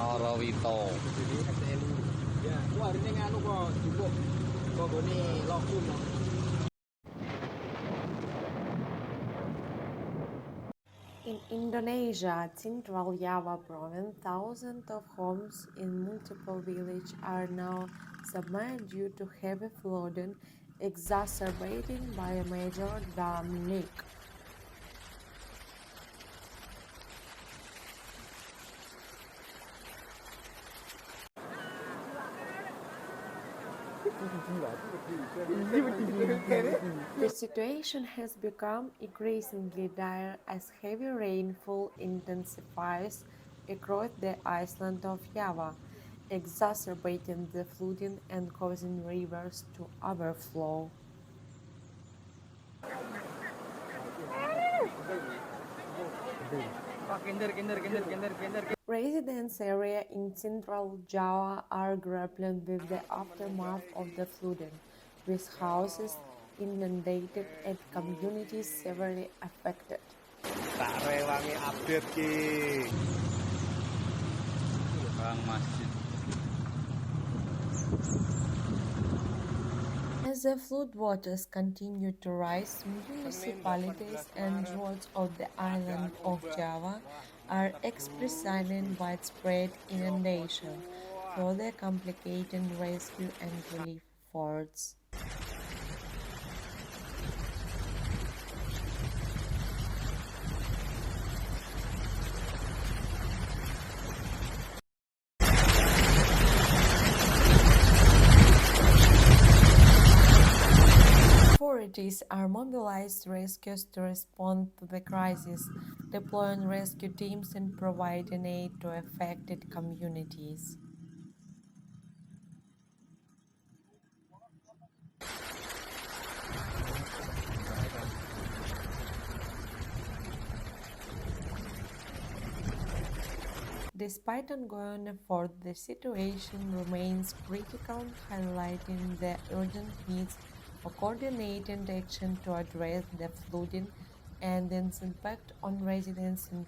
Norowito. Ya, wah ini nganu kok cukup kok ini lokum. In Indonesia, Central Java province, thousands of homes in multiple villages are now submerged due to heavy flooding, exacerbating by a major dam leak. The situation has become increasingly dire as heavy rainfall intensifies across the island of Java, exacerbating the flooding and causing rivers to overflow. Residents area in central Java are grappling with the aftermath of the flooding, with houses inundated and communities severely affected. Tak rewangi update ki. Bang Masjid. As the floodwaters continue to rise, municipalities and roads of the island of Java are experiencing widespread inundation, further complicating rescue and relief efforts. Authorities are mobilizing rescues to respond to the crisis, deploying rescue teams and providing aid to affected communities. Despite ongoing efforts, the situation remains critical, highlighting the urgent needs for coordinated action to address the flooding and its impact on residents in